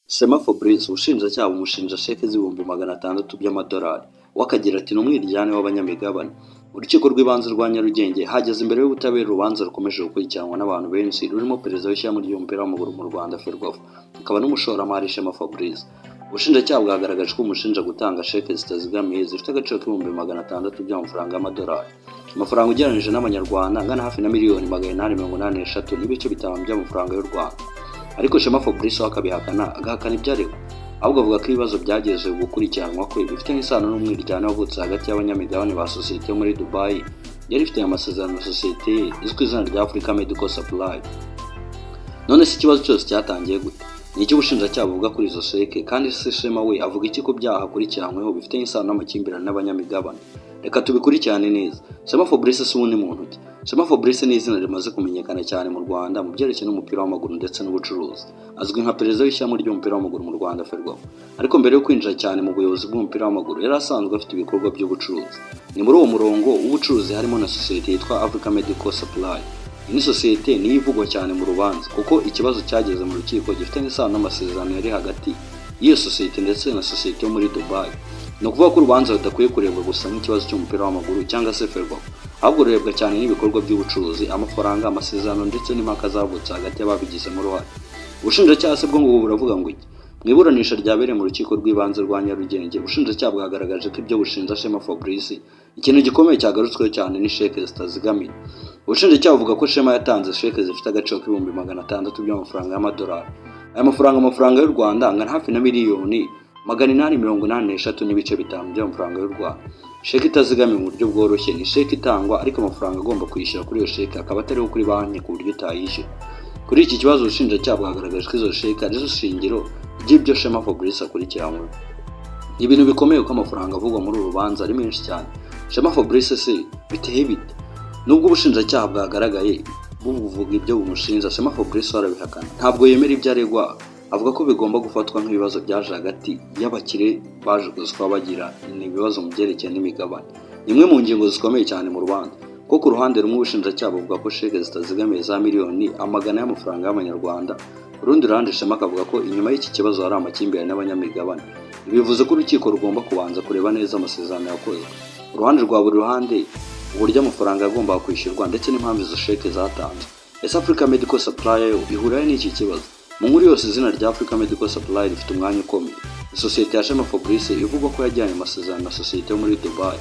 Sema Fabrice ubushinjacyaha bumushinja sheki z'ibihumbi 600 by'amadolari we akagira ati ni umwiryane w'abanyamigabane. Urukiko rw'ibanze rwa Nyarugenge hageze imbere y'ubutabera urubanza rukomeje gukurikiranwa n'abantu benshi rurimo perezida w'ishyirahamwe ry'umupira w'amaguru mu Rwanda Ferwafa akaba n'umushoramari Shema Fabrice. Ubushinjacyaha bwagaragaje ko umushinja gutanga sheki zitazigamiye zifite agaciro k'ibihumbi 600 by'amafaranga y'amadolari, amafaranga ugereranyije n'amanyarwanda angana hafi na miliyoni 883 n'ibice bitanu by'amafaranga y'u Rwanda. Ariko Shema Fabrice akabihakana agahakana ibyaregwa, ahubwo avuga ko ibibazo byageze gukurikiranwa kwe bifitanye isano n'umwiryane wavutse hagati y'abanyamigabane ba sosiyete yo muri Dubai yari ifite amasezerano na sosiyete ye izwi izina rya Africa Medical Supply. None se ikibazo cyose cyatangiye gute? Ni iki ubushinjacyaha buvuga kuri izo sheke, kandi se Shema we avuga iki ku byaha akurikiranyweho bifitanye isano n'amakimbirane n'abanyamigabane? Reka tubikurikirane neza. Shema Fabrice si uwundi muntu ki? Shema Fabrice ni izina rimaze kumenyekana cyane mu Rwanda mu byerekeye n'umupira w'amaguru ndetse n'ubucuruzi. Azwi nka perezida w'ishyirahamwe ry'umupira w'amaguru mu Rwanda Ferwafa. Ariko mbere yo kwinjira cyane mu buyobozi bw'umupira w'amaguru yari asanzwe afite ibikorwa by'ubucuruzi. Ni muri uwo murongo w'ubucuruzi harimo na sosiyete yitwa Africa Medical Supply. Iyi sosiyete niyo ivugwa cyane mu rubanza kuko ikibazo cyageze mu rukiko gifitanye isano n'amasezerano yari hagati y'iyo sosiyete ndetse na sosiyete yo muri Dubai. Ni ukuvuga ko urubanza rudakwiye kurebwa gusa nk'ikibazo cy'umupira w'amaguru cyangwa se Ferwafa, ahubwo rurebwa cyane n'ibikorwa by'ubucuruzi, amafaranga, amasezerano ndetse n'impaka zavutse hagati y'ababigizemo uruhare. Ubushinjacyaha se bwo ngo buravuga ngo iki? Mu iburanisha ryabereye mu rukiko rw'ibanze rwa Nyarugenge, ubushinjacyaha bwagaragaje ko ibyo bushinja Shema Fabrice ikintu gikomeye cyagarutsweho cyane ni sheke zitazigamiye. Ubushinjacyaha buvuga ko Shema yatanze sheke zifite agaciro k'ibihumbi 600 by'amafaranga y'amadolari. Aya amafaranga y'u Rwanda angana hafi na miliyoni 883 n'ibice bitanu by'amafaranga y'u Rwanda. Sheke itazigamiye mu buryo bworoshye ni sheke itangwa ariko amafaranga agomba kwishyura kuri iyo sheke akaba atariho kuri banki ku buryo utayishyura. Kuri iki kibazo ubushinjacyaha bwagaragaje ko izo sheke arizo shingiro ry'ibyo Shema Fabrice akurikiranyweho. Ibintu bikomeye ko amafaranga avugwa muri uru rubanza ari menshi cyane. Shema Fabrice se biteye bite? Nubwo ubushinjacyaha bwagaragaye buvuga ibyo bumushinja, Shema Fabrice arabihakana. Ntabwo yemera ibyo aregwa, avuga ko bigomba gufatwa nk'ibibazo byaje hagati y'abakire baje kuzwa bagira ibibazo mu byerekeye n'imigabane. Imwe mu ngingo zikomeye cyane mu Rwanda ko ku ruhande rumwe ubushinjacyaha buvuga ko sheke zitazigamiye za miliyoni amagana y'amafaranga y'amanyarwanda, urundi ruhande Shema akavuga ko inyuma y'iki kibazo hari amakimbirane n'abanyamigabane. Bivuze ko urukiko rugomba kubanza kureba neza amasezerano yakozwe, uruhande rwa buri ruhande, uburyo amafaranga yagomba kwishyurwa ndetse n'impamvu izo sheke zatanzwe. Ese Africa Medical Supply yo ihurira n'iki kibazo? Mu nkuru yose izina rya Africa Medical Supply rifite umwanya ukomeye. Isosiyete ya Shema Fabrice ivugwa ko yajyanye amasezerano na sosiyete yo muri Dubai.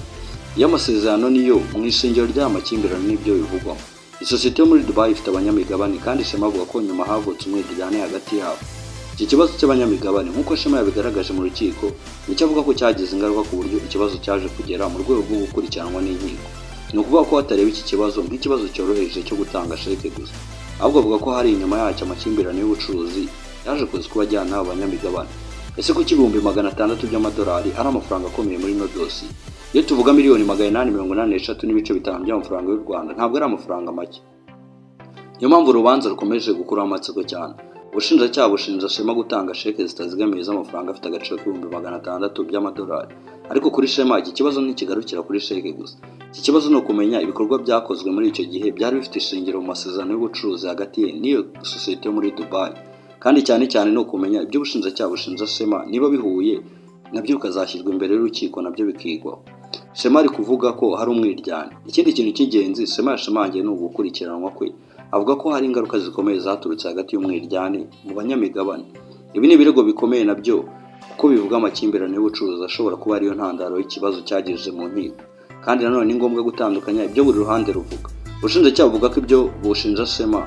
Iyo amasezerano niyo mu ishingiro ry'amakimbirane n'ibyo bivugwamo. Isosiyete yo muri Dubai ifite abanyamigabane kandi Shema avuga ko nyuma havutse umwiryane hagati yabo. Iki kibazo cy'abanyamigabane nk'uko Shema yabigaragaje mu rukiko nicyo avuga ko cyagize ingaruka ku buryo ikibazo cyaje kugera mu rwego rwo gukurikiranwa n'inkiko. Ni ukuvuga ko hatareba iki kibazo nk'ikibazo cyoroheje cyo gutanga sheke gusa, ahubwo avuga ko hari inyuma yacyo amakimbirane y'ubucuruzi yaje kuza kubajyana abanyamigabane. Ese ko ibihumbi 600 by'amadolari ari amafaranga akomeye muri ino dosi? Iyo tuvuga miliyoni 883 n'ibice bitanu by'amafaranga y'u Rwanda ntabwo ari amafaranga make. Niyo mpamvu urubanza rukomeje gukuraho amatsiko cyane. Ubushinjacyaha bushinja Shema gutanga sheke zitazigamiye z'amafaranga afite agaciro k'ibihumbi 600 by'amadolari. Ariko kuri Shema iki kibazo ntikigarukira kuri sheke gusa. Iki kibazo ni ukumenya ibikorwa byakozwe muri icyo gihe byari bifite ishingiro mu masezerano y'ubucuruzi hagati ye n'iyo sosiyete yo muri Dubai. Kandi cyane ni ukumenya ibyo ubushinjacyaha bushinja Shema niba bihuye nabyo ukazashyirwa imbere y'urukiko nabyo bikigwaho. Shema ari kuvuga ko hari umwiryane. Ikindi kintu cy'ingenzi Shema yashimangiye ni ugukurikiranwa kwe. Avuga ko hari ingaruka zikomeye zaturutse hagati y'umwiryane mu banyamigabane. Ibi ni ibirego bikomeye nabyo kuko bivuga amakimbirane y'ubucuruzi ashobora kuba ariyo ntandaro y'ikibazo cyagejeje mu nkiko. Kandi nanone ni ngombwa gutandukanya ibyo buri ruhande ruvuga. Ubushinjacyaha buvuga ko ibyo bushinja Shema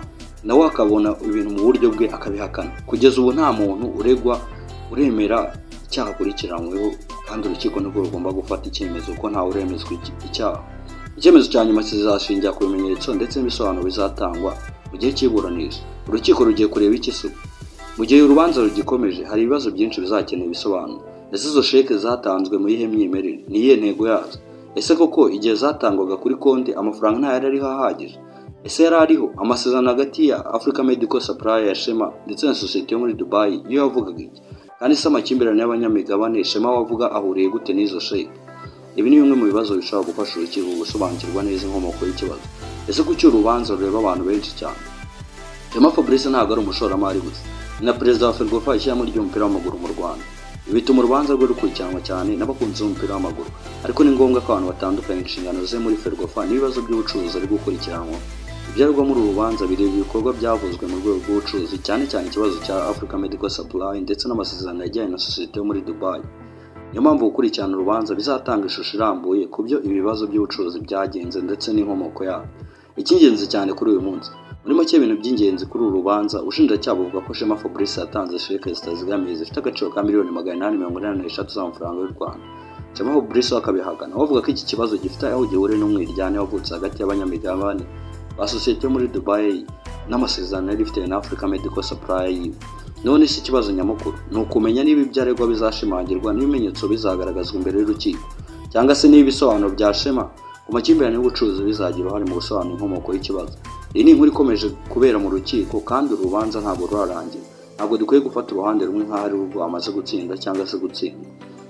nawe akabona ibintu mu buryo bwe akabihakana. Kugeza ubu nta muntu uregwa uremera icyaha akurikiranyweho, kandi urukiko nibwo rugomba gufata icyemezo ko ntawe uremezwa icyaha. Icyemezo cya nyuma kizashingira ku bimenyetso ndetse n'ibisobanuro bizatangwa mu gihe cy'iburanisha. Urukiko rugiye kureba iki se? Mu gihe urubanza rugikomeje hari ibibazo byinshi bizakenera ibisobanuro. Ese izo sheke zatanzwe mu yihe myimerere? Ni iyihe ntego yazo? Ese koko igihe zatangwaga kuri konti amafaranga nta yari ariho ahagije? Ese yari ariho amasezerano hagati ya Africa Medical Supply ya Shema ndetse na sosiyete yo muri Dubai iyo yavugaga iki? Kandi se amakimbirane y'abanyamigabane Shema wavuga ahuriye gute n'izo sheke? Ibi ni bimwe mu bibazo bishobora gufasha urukiko gusobanukirwa neza inkomoko y'ikibazo. Ese kuki urubanza rureba abantu benshi cyane? Shema Fabrice ntabwo ari umushoramari gusa, na perezida wa Ferwafa ishyirahamwe ry'umupira w'amaguru mu Rwanda. Ibi bituma urubanza rwe rukurikiranwa cyane n'abakunzi b'umupira w'amaguru, ariko ni ngombwa ko abantu batandukanye inshingano ze muri Ferwafa n'ibibazo by'ubucuruzi ari gukurikiranwa. Ibyarwa muri uru rubanza bireba ibikorwa byavuzwe mu rwego rw'ubucuruzi, cyane cyane ikibazo cya Africa Medical Supply ndetse n'amasezerano yajyanye na sosiyete yo muri Dubai. Niyo mpamvu gukurikirana urubanza bizatanga ishusho irambuye ku byo ibibazo by'ubucuruzi byagenze ndetse n'inkomoko yabo. Icy'ingenzi cyane kuri uyu munsi, muri make ibintu by'ingenzi kuri uru rubanza, ubushinjacyaha buvuga ko Shema Fabrice yatanze sheke zitazigamiye zifite agaciro ka miliyoni 883 z'amafaranga y'u Rwanda. Shema Fabrice akabihakana, avuga ko iki kibazo gifite aho gihuriye n'umwiryane wavutse hagati y'abanyamigabane ba sosiyete yo muri Dubai n'amasezerano yari ifite na Africa Medical Supply. None si ikibazo nyamukuru ni ukumenya niba ibyaregwa bizashimangirwa n'ibimenyetso bizagaragazwa imbere y'urukiko, cyangwa se niba ibisobanuro bya Shema ku makimbirane y'ubucuruzi bizagira uruhare mu gusobanura inkomoko y'ikibazo. Iyi ni inkuru ikomeje kubera mu rukiko kandi urubanza ntabwo rurarangira. Ntabwo dukwiye gufata uruhande rumwe nk'aho ari rwo amaze gutsinda cyangwa se gutsindwa.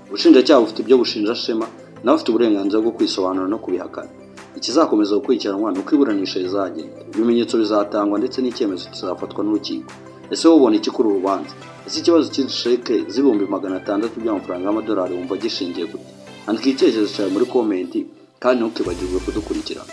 Ubushinjacyaha bufite ibyo bushinja Shema, nawe afite uburenganzira bwo kwisobanura no kubihakana. Ikizakomeza gukurikiranwa ni uko iburanisha rizagenda, ibimenyetso bizatangwa ndetse n'icyemezo kizafatwa n'urukiko. Ese wowe ubona iki kuri uru rubanza? Ese ikibazo cy'izi sheke z'ibihumbi 600 by'amafaranga y'amadolari wumva gishingiye gute? Andika igitekerezo cyawe muri komenti kandi ntukibagirwe kudukurikirana.